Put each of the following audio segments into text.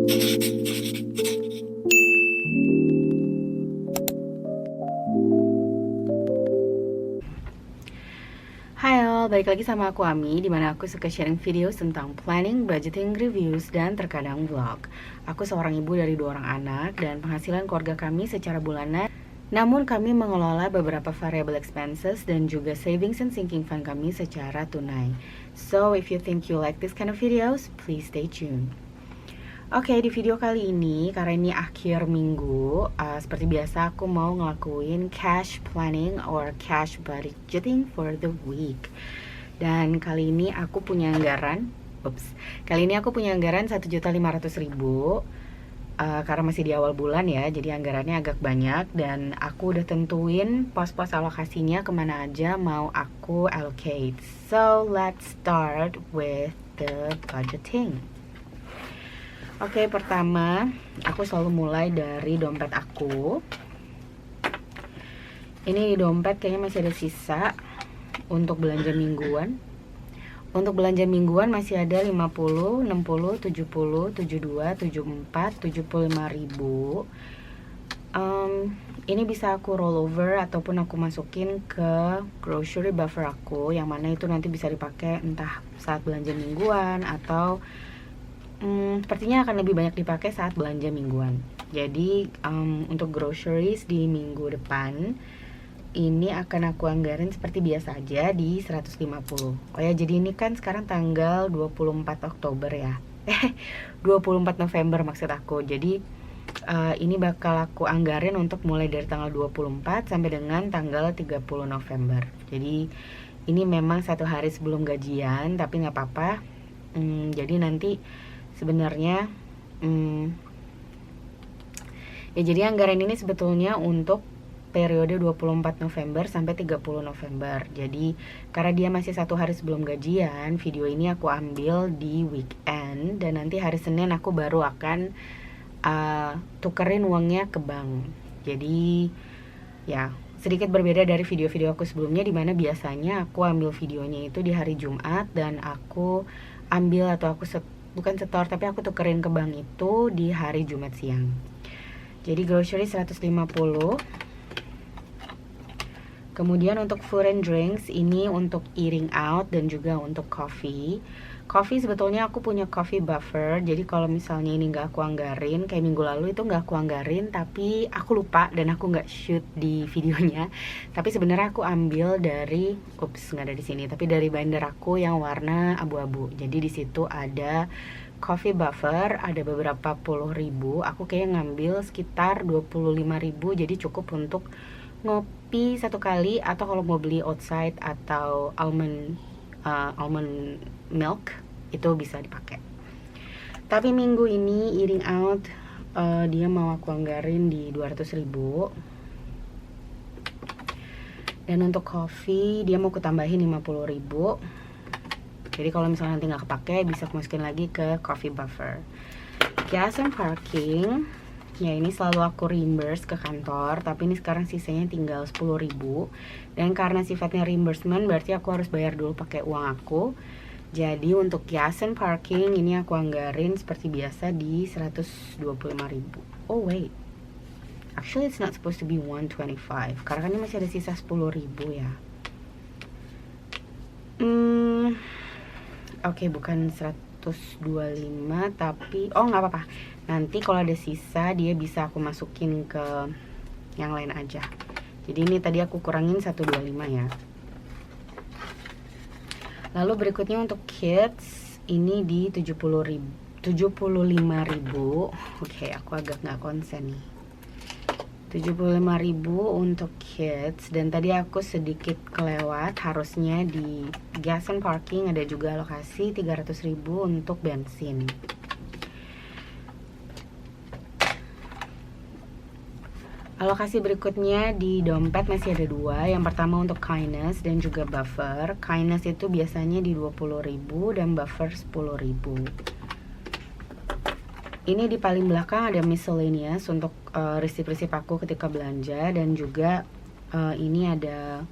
Hai all, balik lagi sama aku Ami, dimana aku suka sharing video tentang planning, budgeting, reviews, dan terkadang vlog. Aku seorang ibu dari 2 orang anak, dan penghasilan keluarga kami secara bulanan. Namun kami mengelola beberapa variable expenses dan juga savings and sinking fund kami secara tunai. So if you think you like this kind of videos, please stay tuned. Oke, di video kali ini, karena ini akhir minggu, seperti biasa aku mau ngelakuin cash planning or cash budgeting for the week. Dan kali ini aku punya anggaran, kali ini aku punya anggaran 1.500.000, karena masih di awal bulan ya, jadi anggarannya agak banyak. Dan aku udah tentuin pos-pos alokasinya kemana aja mau aku allocate. So, let's start with the budgeting. Oke, pertama aku selalu mulai dari dompet aku. Ini di dompet kayaknya masih ada sisa untuk belanja mingguan. Untuk belanja mingguan masih ada 50, 60, 70, 72, 74, 75 ribu. Ini bisa aku roll over ataupun aku masukin ke grocery buffer aku, yang mana itu nanti bisa dipakai entah saat belanja mingguan atau sepertinya akan lebih banyak dipakai saat belanja mingguan. Jadi untuk groceries di minggu depan ini akan aku anggarin seperti biasa aja di 150. Oh ya, jadi ini kan sekarang tanggal 24 Oktober ya. 24 November maksud aku. Jadi ini bakal aku anggarin untuk mulai dari tanggal 24 sampai dengan tanggal 30 November. Jadi ini memang 1 hari sebelum gajian, tapi nggak apa-apa. Jadi nanti sebenarnya ya, jadi anggaran ini sebetulnya untuk periode 24 November sampai 30 November. Jadi karena dia masih 1 hari sebelum gajian, video ini aku ambil di weekend, dan nanti hari Senin aku baru akan tukerin uangnya ke bank. Jadi ya sedikit berbeda dari video-video aku sebelumnya, dimana biasanya aku ambil videonya itu di hari Jumat dan aku ambil atau aku bukan setor, tapi aku tukerin ke bank itu di hari Jumat siang. Jadi grocery 150. Kemudian untuk food and drinks, ini untuk eating out dan juga untuk coffee. Coffee sebetulnya aku punya coffee buffer, jadi kalau misalnya ini nggak aku anggarin, kayak minggu lalu itu nggak aku anggarin, tapi aku lupa dan aku nggak shoot di videonya. Tapi sebenarnya aku ambil dari, nggak ada di sini, tapi dari binder aku yang warna abu-abu. Jadi di situ ada coffee buffer, ada beberapa puluh ribu. Aku kayak ngambil sekitar 25.000, jadi cukup untuk ngopi 1 kali, atau kalau mau beli outside atau almond milk itu bisa dipakai. Tapi minggu ini eating out dia mau aku anggarin di 200.000. Dan untuk coffee dia mau kutambahin 50.000. Jadi kalau misalnya nanti nggak kepake, bisa aku masukin lagi ke coffee buffer. Gas and parking, ya ini selalu aku reimburse ke kantor, tapi ini sekarang sisanya tinggal 10.000. Dan karena sifatnya reimbursement, berarti aku harus bayar dulu pakai uang aku. Jadi untuk gas and parking ini aku anggarin seperti biasa di 125.000. Oh wait, actually it's not supposed to be 125, karena kan ini masih ada sisa 10.000 ya. Oke, bukan 125, tapi nggak apa-apa. Nanti kalau ada sisa dia bisa aku masukin ke yang lain aja. Jadi ini tadi aku kurangin 125 ya. Lalu berikutnya untuk kids ini di 75.000. Oke, aku agak nggak konsen nih. 75.000 untuk kids. Dan tadi aku sedikit kelewat, harusnya di gas and parking ada juga alokasi 300.000 untuk bensin. Alokasi berikutnya di dompet masih ada 2. Yang pertama untuk kindness dan juga buffer. Kindness itu biasanya di 20.000 dan buffer 10.000. Ini di paling belakang ada miscellaneous untuk resip-resip aku ketika belanja, dan juga ini ada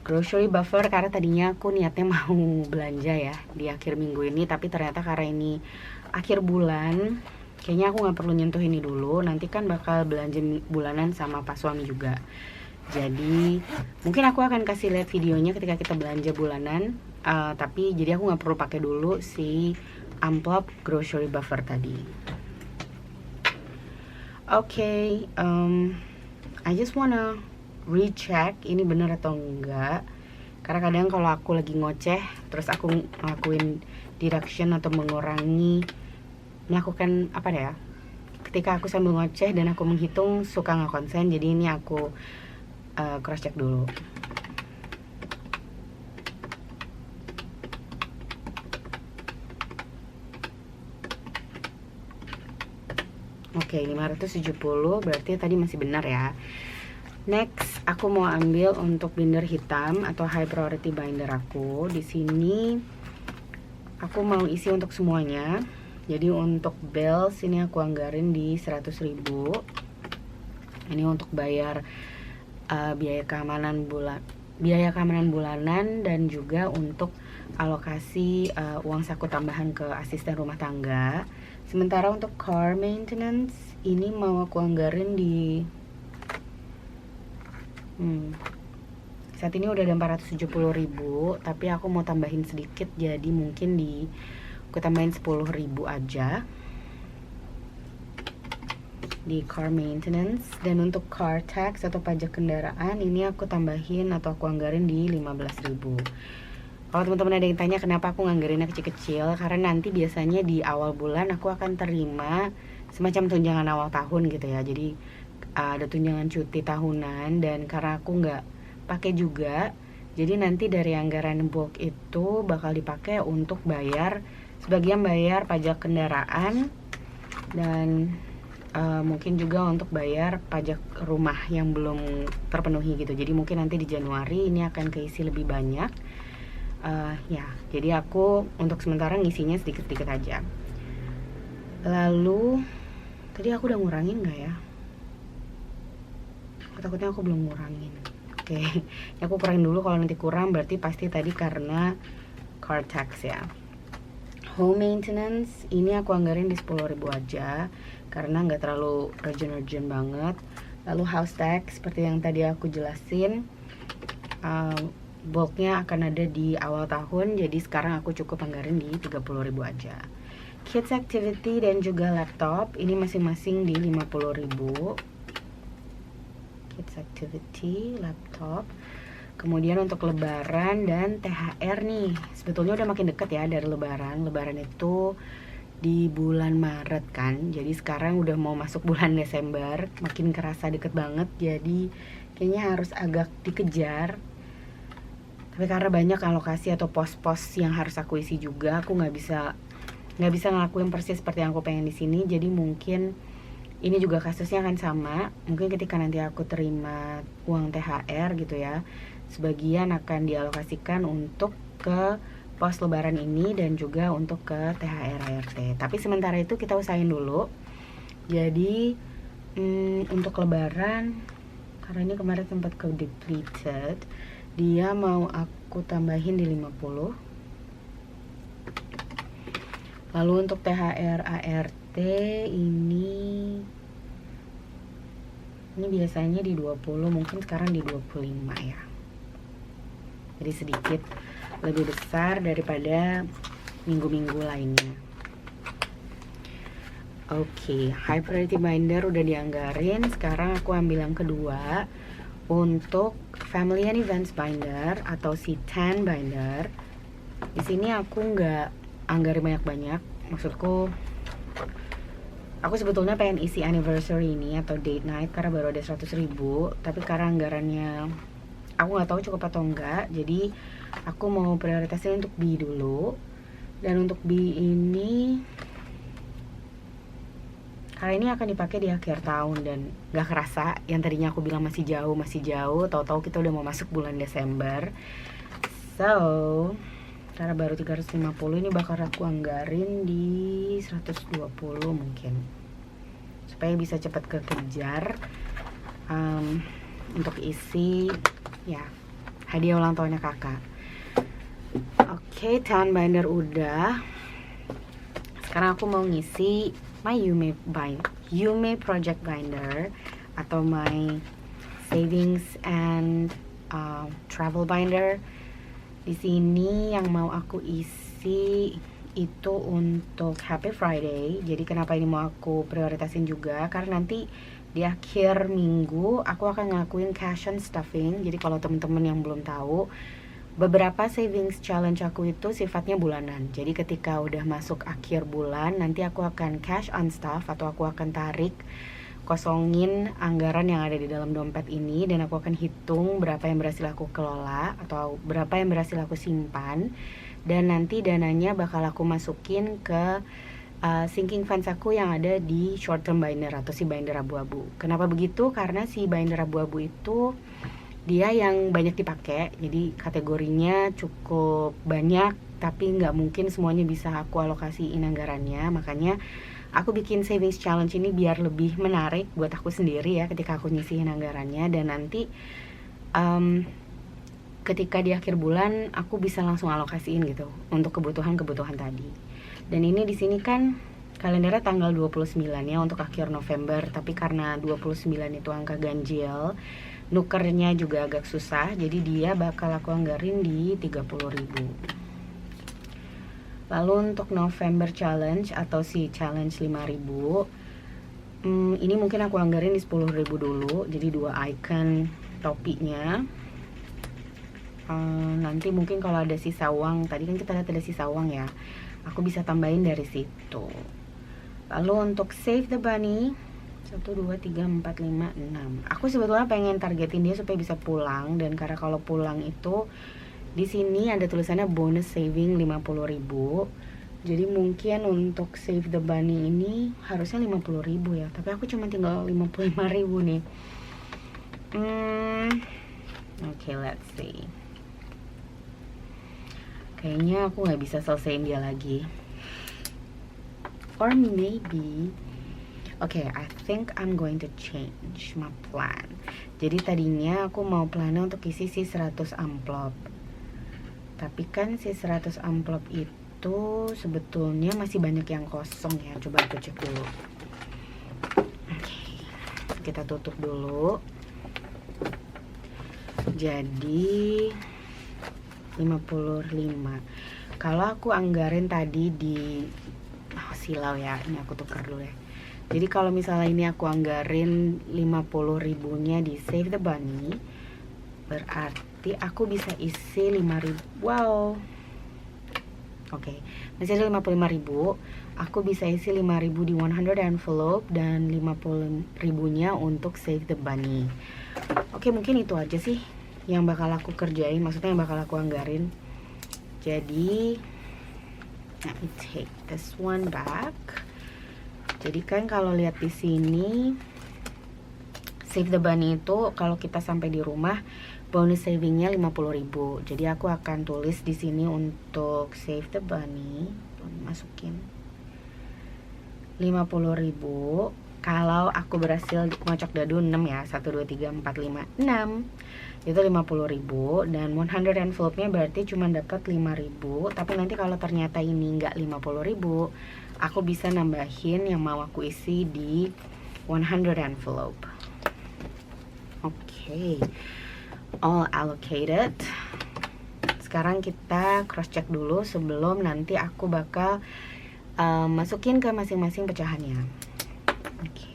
grocery buffer karena tadinya aku niatnya mau belanja ya di akhir minggu ini, tapi ternyata karena ini akhir bulan kayaknya aku nggak perlu nyentuh ini dulu, nanti kan bakal belanja bulanan sama pas suami juga. Jadi mungkin aku akan kasih lihat videonya ketika kita belanja bulanan, tapi jadi aku nggak perlu pakai dulu si amplop grocery buffer tadi. Oke, I just wanna recheck ini bener atau enggak, karena kadang kalau aku lagi ngoceh terus aku ngelakuin deduction atau melakukan apa ya, ketika aku sambil ngoceh dan aku menghitung suka nggak konsen. Jadi ini aku cross check dulu. Oke, 570 berarti tadi masih benar ya. Next, aku mau ambil untuk binder hitam atau high priority binder aku. Di sini aku mau isi untuk semuanya. Jadi untuk bills ini aku anggarin di 100.000. Ini untuk bayar biaya keamanan bulanan dan juga untuk alokasi uang saku tambahan ke asisten rumah tangga. Sementara untuk car maintenance ini mau aku anggarin di saat ini udah ada 470.000, tapi aku mau tambahin sedikit, jadi mungkin aku tambahin 10.000 aja di car maintenance. Dan untuk car tax atau pajak kendaraan ini aku tambahin atau aku anggarin di 15.000. Kalau teman-teman ada yang tanya kenapa aku nganggarinnya kecil-kecil, karena nanti biasanya di awal bulan aku akan terima semacam tunjangan awal tahun gitu ya. Jadi ada tunjangan cuti tahunan, dan karena aku nggak pakai juga, jadi nanti dari anggaran bulk itu bakal dipakai untuk sebagian bayar pajak kendaraan dan mungkin juga untuk bayar pajak rumah yang belum terpenuhi gitu. Jadi mungkin nanti di Januari ini akan keisi lebih banyak. Ya, jadi aku untuk sementara ngisinya sedikit-sedikit aja. Lalu tadi aku udah ngurangin nggak ya? Takutnya aku belum ngurangin. Oke, aku kurangin dulu. Kalau nanti kurang berarti pasti tadi karena car tax ya. Home maintenance ini aku anggarin di 10.000 aja karena nggak terlalu urgent banget. Lalu house tax seperti yang tadi aku jelasin, bulknya akan ada di awal tahun, jadi sekarang aku cukup anggarin di 30.000 aja. Kids activity dan juga laptop ini masing-masing di 50.000. Kids activity, laptop. Kemudian untuk lebaran dan THR nih, sebetulnya udah makin deket ya dari lebaran. Lebaran itu di bulan Maret kan, jadi sekarang udah mau masuk bulan Desember, makin kerasa deket banget. Jadi kayaknya harus agak dikejar. Tapi karena banyak alokasi atau pos-pos yang harus aku isi juga, aku nggak bisa ngelakuin persis seperti yang aku pengen di sini. Jadi mungkin ini juga kasusnya akan sama. Mungkin ketika nanti aku terima uang THR gitu ya, sebagian akan dialokasikan untuk ke pos lebaran ini dan juga untuk ke THR ART. Tapi sementara itu kita usahain dulu. Jadi untuk lebaran, karena ini kemarin sempat ke depleted, dia mau aku tambahin di 50. Lalu untuk THR ART ini biasanya di 20, mungkin sekarang di 25 ya. Jadi sedikit lebih besar daripada minggu-minggu lainnya. Oke, high priority binder udah dianggarin. Sekarang aku ambil yang kedua untuk family and events binder atau si 10 binder. Di sini aku nggak anggarin banyak-banyak. Maksudku, aku sebetulnya pengen isi anniversary ini atau date night karena baru ada 100.000, tapi karena anggarannya aku nggak tahu cukup atau enggak, jadi aku mau prioritasin untuk B dulu. Dan untuk B ini kali ini akan dipakai di akhir tahun dan nggak kerasa yang tadinya aku bilang masih jauh, tahu-tahu kita udah mau masuk bulan Desember. So karena baru 350, ini bakal aku anggarin di 120 mungkin, supaya bisa cepat kekejar untuk isi ya hadiah ulang tahunnya kakak. Oke, 10 binder udah. Sekarang aku mau ngisi my Yume project binder atau my savings and travel binder. Di sini yang mau aku isi itu untuk Happy Friday. Jadi kenapa ini mau aku prioritasin juga, karena nanti di akhir minggu aku akan ngelakuin cash on stuffing. Jadi kalau teman-teman yang belum tahu, beberapa savings challenge aku itu sifatnya bulanan. Jadi ketika udah masuk akhir bulan, nanti aku akan cash on stuff atau aku akan kosongin anggaran yang ada di dalam dompet ini, dan aku akan hitung berapa yang berhasil aku kelola atau berapa yang berhasil aku simpan, dan nanti dananya bakal aku masukin ke sinking funds aku yang ada di short term binder atau si binder abu-abu. Kenapa begitu? Karena si binder abu-abu itu dia yang banyak dipakai, jadi kategorinya cukup banyak, tapi nggak mungkin semuanya bisa aku alokasiin anggarannya. Makanya aku bikin savings challenge ini biar lebih menarik buat aku sendiri ya ketika aku nyisihin anggarannya, dan nanti ketika di akhir bulan aku bisa langsung alokasiin gitu untuk kebutuhan-kebutuhan tadi. Dan ini di sini kan kalendernya tanggal 29 ya untuk akhir November, tapi karena 29 itu angka ganjil, nukernya juga agak susah, jadi dia bakal aku anggarin di 30.000. Lalu untuk November challenge atau si challenge 5.000, ini mungkin aku anggarin di 10.000 dulu, jadi 2 icon topinya. Nanti mungkin kalau ada sisa uang, tadi kan kita lihat ada sisa uang ya, aku bisa tambahin dari situ. Lalu untuk save the bunny 1, 2, 3, 4, 5, 6. Aku sebetulnya pengen targetin dia supaya bisa pulang, dan karena kalau pulang itu di sini ada tulisannya bonus saving 50.000. Jadi mungkin untuk save the bunny ini harusnya 50.000 ya, tapi aku cuma tinggal 55.000 nih. Okay, let's see. Kayaknya aku nggak bisa selesaiin dia lagi. Or maybe, okay, I think I'm going to change my plan. Jadi tadinya aku mau plannya untuk isi si 100 amplop. Tapi kan si 100 amplop itu sebetulnya masih banyak yang kosong ya. Coba aku cek dulu. Okay, kita tutup dulu. Jadi 55. Kalau aku anggarin tadi di silau ya, ini aku tukar dulu ya. Jadi kalau misalnya ini aku anggarin 50.000-nya di save the bunny, berarti aku bisa isi 5.000. Wow. Oke, masih ada 55.000. Aku bisa isi 5.000 di 100 envelope dan 50.000-nya untuk save the bunny. Oke, mungkin itu aja sih yang bakal aku kerjain, maksudnya yang bakal aku anggarin. Jadi let me take this one back. Jadi kan kalau lihat di sini save the bunny itu kalau kita sampai di rumah bonus savingnya 50.000. Jadi aku akan tulis di sini untuk save the bunny, masukin 50.000. Kalau aku berhasil ngocok dadu 6 ya, 1, 2, 3, 4, 5, 6, itu 50.000, dan 100 envelope-nya berarti cuma dapat 5.000. Tapi nanti kalau ternyata ini nggak 50.000, aku bisa nambahin yang mau aku isi di 100 envelope. Oke, all allocated. Sekarang kita cross check dulu sebelum nanti aku bakal masukin ke masing-masing pecahannya. Oke.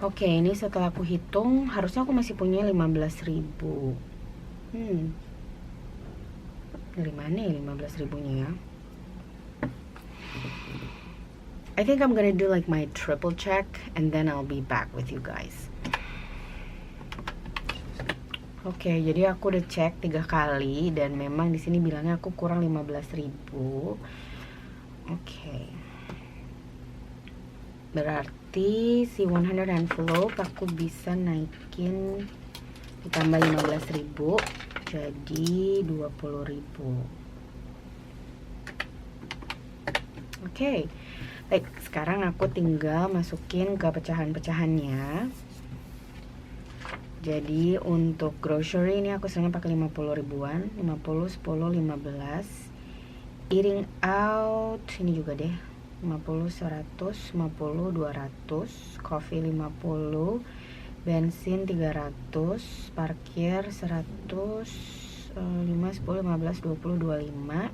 Oke, ini setelah aku hitung, harusnya aku masih punya 15.000. Dari mana ya 15.000-nya ya? I think I'm gonna do like my triple check and then I'll be back with you guys. Oke, jadi aku udah cek 3 kali dan memang di sini bilangnya aku kurang 15.000. Oke. Berarti si 100 envelope aku bisa naikin ditambah 15.000. jadi 20.000. Oke. Baik, sekarang aku tinggal masukin ke pecahan-pecahannya. Jadi untuk grocery ini aku sering pakai 50 ribuan, 50, 10, 15. Eating out ini juga deh, 50, 100, 50, 200. Coffee 50, bensin 300, parkir 100, 5, 10, 15, 20, 25.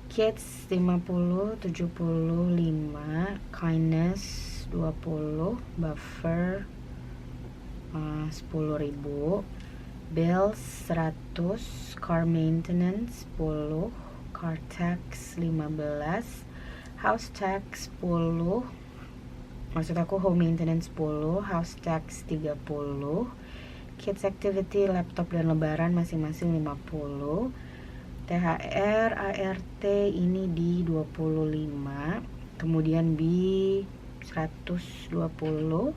Kids 50, 75, kindness 20, buffer 10.000, bills 100, car maintenance 10, car tax 15, house tax 10, maksud aku home maintenance 10, house tax 30, kids activity, laptop dan lebaran masing-masing 50, THR, ART ini di 25, kemudian B 120,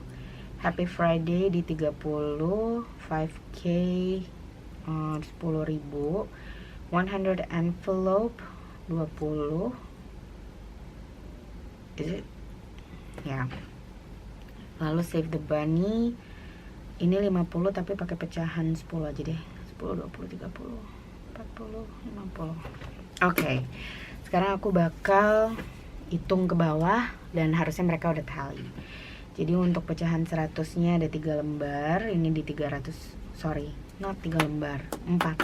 Happy Friday di 30, 5K 10.000, 100 envelope 20, is it? Ya. Lalu Save the Bunny ini 50 tapi pakai pecahan 10 aja deh. 10, 20, 30, 40, 50. Oke. Sekarang aku bakal hitung ke bawah dan harusnya mereka udah tally. Jadi untuk pecahan 100-nya ada 3 lembar, ini di 300, sorry, not 3 lembar, 4.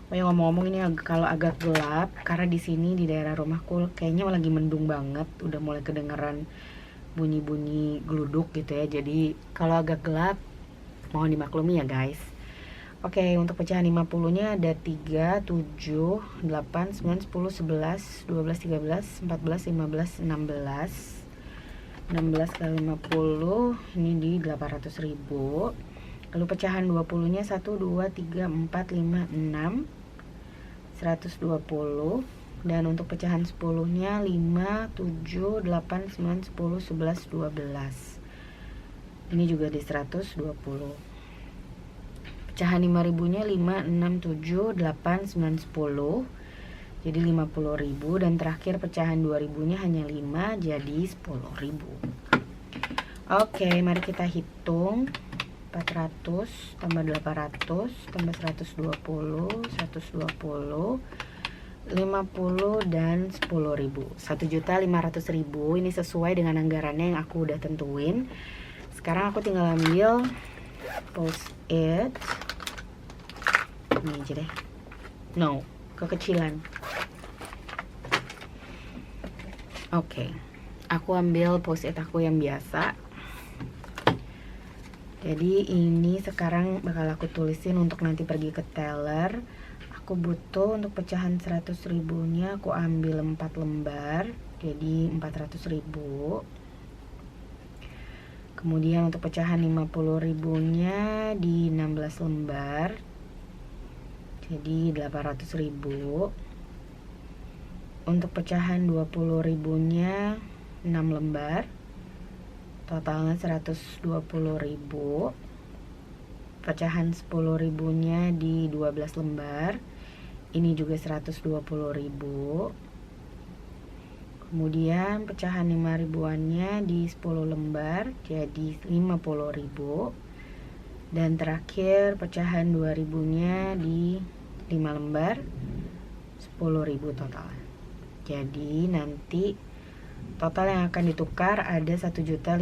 Oh ya, ngomong-ngomong ini kalau agak gelap karena di sini di daerah rumahku kayaknya lagi mendung banget, udah mulai kedengeran bunyi-bunyi geluduk gitu ya. Jadi kalau agak gelap mohon dimaklumi ya guys. Oke, untuk pecahan 50-nya ada 3, 7, 8, 9, 10, 11, 12, 13, 14, 15, 16. 16 kali 50 ini di 800.000. Lalu pecahan 20-nya 1, 2, 3, 4, 5, 6, 120. Dan untuk pecahan 10-nya 5, 7, 8, 9, 10, 11, 12. Ini juga di 120. Pecahan 5.000-nya 5, 6, 7, 8, 9, 10. Jadi 50.000. Dan terakhir pecahan 2.000-nya hanya 5, jadi 10.000. Oke, mari kita hitung. 400 tambah 800 tambah 120, 120, 50 dan 10.000. 1.500.000. Ini sesuai dengan anggarannya yang aku udah tentuin. Sekarang aku tinggal ambil post it. Ini aja deh. No, kekecilan. Oke, aku ambil post-it aku yang biasa. Jadi ini sekarang bakal aku tulisin untuk nanti pergi ke teller. Aku butuh untuk pecahan 100.000-nya aku ambil 4 lembar, jadi 400.000. Kemudian untuk pecahan 50.000-nya di 16 lembar, jadi 800.000. Untuk pecahan 20.000-nya 6 lembar, totalnya 120.000. Pecahan 10.000-nya di 12 lembar, ini juga 120.000. Kemudian pecahan 5.000-annya di 10 lembar, jadi 50.000. Dan terakhir pecahan 2.000-nya di 5 lembar, 10.000 total. Jadi nanti total yang akan ditukar ada 1.500.000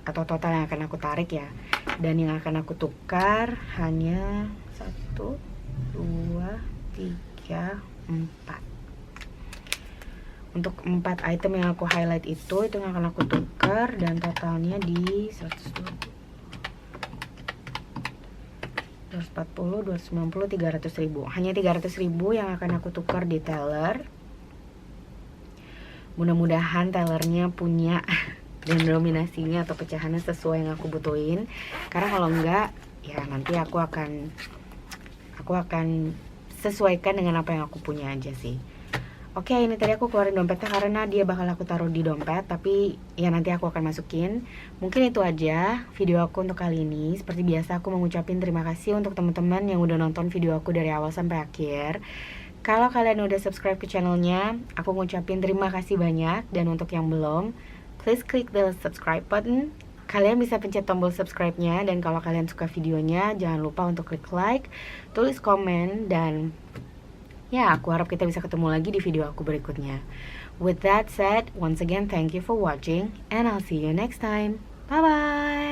atau total yang akan aku tarik ya. Dan yang akan aku tukar hanya 1, 2, 3, 4. Untuk 4 item yang aku highlight itu yang akan aku tukar dan totalnya di 120, 240, 290, 300.000. Hanya 300.000 yang akan aku tukar di teller. Mudah-mudahan tellernya punya denominasinya atau pecahannya sesuai yang aku butuhin. Karena kalau enggak, ya nanti aku akan sesuaikan dengan apa yang aku punya aja sih. Oke, ini tadi aku keluarin dompetnya karena dia bakal aku taruh di dompet, tapi ya nanti aku akan masukin. Mungkin itu aja video aku untuk kali ini. Seperti biasa aku mengucapin terima kasih untuk teman-teman yang udah nonton video aku dari awal sampai akhir. Kalau kalian udah subscribe ke channelnya, aku ngucapin terima kasih banyak. Dan untuk yang belum, please click the subscribe button. Kalian bisa pencet tombol subscribe-nya. Dan kalau kalian suka videonya, jangan lupa untuk klik like, tulis komen, dan ya, aku harap kita bisa ketemu lagi di video aku berikutnya. With that said, once again, thank you for watching, and I'll see you next time. Bye-bye!